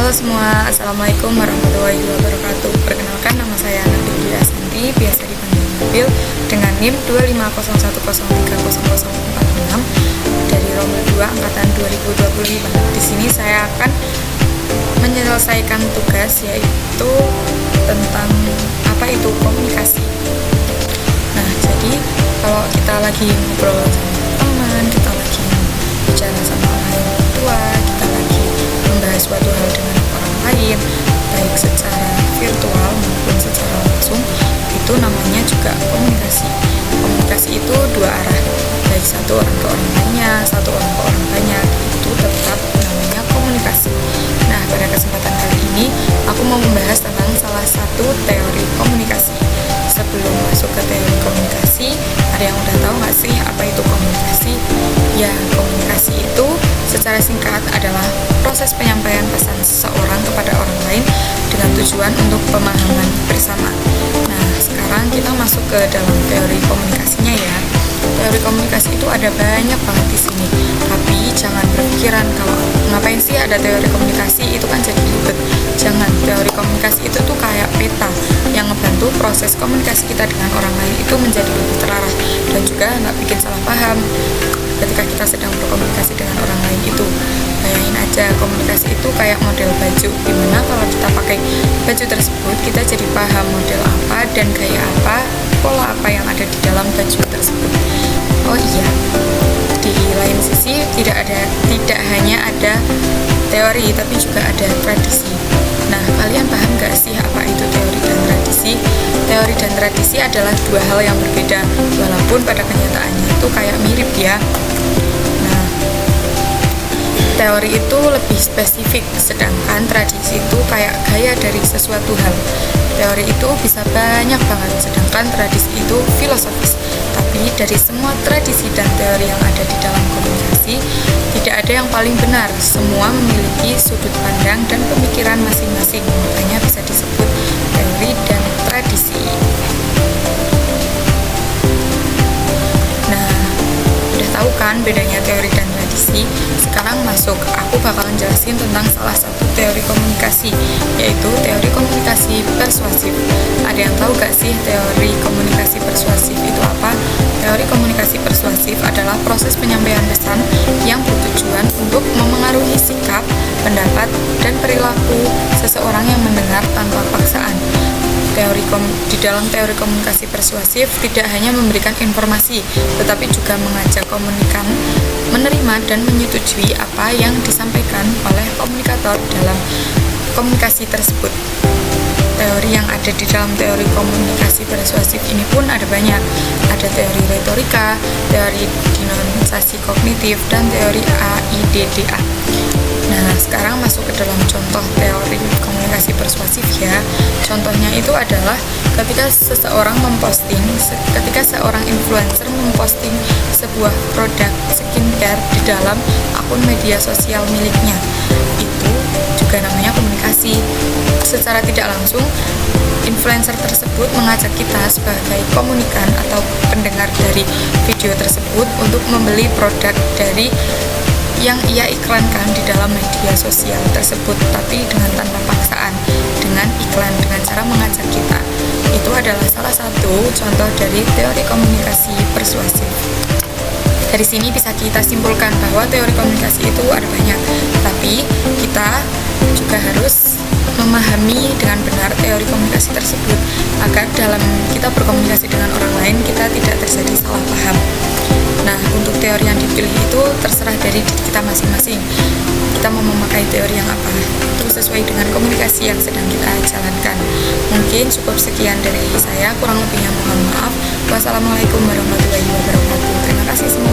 Halo semua, Assalamualaikum warahmatullahi wabarakatuh. Perkenalkan, nama saya Nadia Asanti, biasa dipanggil Nabil, dengan NIM 251030046 dari Rombel 2 Angkatan 2025. Di sini saya akan menyelesaikan tugas, yaitu tentang apa itu komunikasi. Nah, jadi kalau kita lagi ngobrol sama teman, kita lagi bicara sama orang tua, kita lagi membahas suatu hal dengan orang lain, baik secara virtual maupun secara langsung, itu namanya juga komunikasi. Komunikasi itu dua arah, baik satu orang ke orang lainnya, satu orang ke orang banyak, itu tetap namanya komunikasi. Nah, pada kesempatan kali ini aku mau membahas tentang salah satu teori komunikasi. Sebelum masuk ke teori komunikasi, ada yang udah tahu nggak sih apa itu komunikasi? Ya, komunikasi itu secara singkat adalah proses penyampaian pesan seseorang kepada orang lain dengan tujuan untuk pemahaman bersama. Nah, sekarang kita masuk ke dalam teori komunikasinya ya. Teori komunikasi itu ada banyak banget di sini. Tapi jangan berpikiran kalau ngapain sih ada teori komunikasi, itu kan jadi ribet. Jangan, teori komunikasi itu tuh kayak peta yang ngebantu proses komunikasi kita dengan orang lain itu menjadi lebih terarah dan juga nggak bikin salah paham ketika kita sedang berkomunikasi dengan orang lain itu. Bayangin aja, komunikasi itu kayak model baju, dimana kalau kita pakai baju tersebut kita jadi paham model apa dan gaya apa, pola apa yang ada di dalam baju tersebut. Oh iya, di lain sisi tidak hanya ada teori tapi juga ada tradisi. Nah, kalian paham gak sih apa itu teori dan tradisi? Teori dan tradisi adalah dua hal yang berbeda, walaupun pada kenyataannya itu kayak mirip ya. Nah, teori itu lebih spesifik, sedangkan tradisi itu kayak gaya dari sesuatu hal. Teori itu bisa banyak banget, sedangkan tradisi itu filosofis. Tapi dari semua tradisi dan teori yang ada di dalam komunikasi, tidak ada yang paling benar. Semua memiliki sudut pandang dan pemikiran masing-masing, makanya bisa disebut teori dan tradisi. Nah, udah tahu kan bedanya teori dan tradisi? Sekarang masuk, aku bakalan jelasin tentang salah satu teori komunikasi, yaitu teori komunikasi persuasif. Ada yang tahu gak sih teori komunikasi persuasif itu apa? Teori komunikasi persuasif adalah proses penyampaian pesan yang bertujuan untuk memengaruhi sikap, pendapat, dan perilaku seseorang yang mendengar tanpa paksaan. Di dalam teori komunikasi persuasif tidak hanya memberikan informasi, tetapi juga mengajak komunikan menerima dan menyetujui apa yang disampaikan oleh komunikator dalam komunikasi tersebut. Teori yang ada di dalam teori komunikasi persuasif ini pun ada banyak. Ada teori retorika, teori dinamisasi kognitif, dan teori AIDDA. Nah, sekarang masuk ke dalam contoh teori komunikasi persuasif ya. Contohnya itu adalah ketika seorang influencer memposting sebuah produk skincare di dalam akun media sosial miliknya. Itu juga namanya komunikasi. Secara tidak langsung, influencer tersebut mengajak kita sebagai komunikan atau pendengar dari video tersebut untuk membeli produk dari yang ia iklankan di dalam media sosial tersebut, tapi dengan tanpa paksaan, dengan iklan, dengan cara mengajak kita. Itu adalah salah satu contoh dari teori komunikasi persuasif. Dari sini bisa kita simpulkan bahwa teori komunikasi itu ada banyak, tapi kita juga harus memahami dengan benar teori komunikasi tersebut agar dalam kita berkomunikasi dengan orang lain kita tidak terjadi salah paham. Nah, untuk teori yang dipilih itu terserah dari diri kita masing-masing. Kita mau memakai teori yang apa, itu sesuai dengan komunikasi yang sedang kita jalankan. Mungkin cukup sekian dari saya, kurang lebihnya mohon maaf. Wassalamualaikum warahmatullahi wabarakatuh. Terima kasih semua.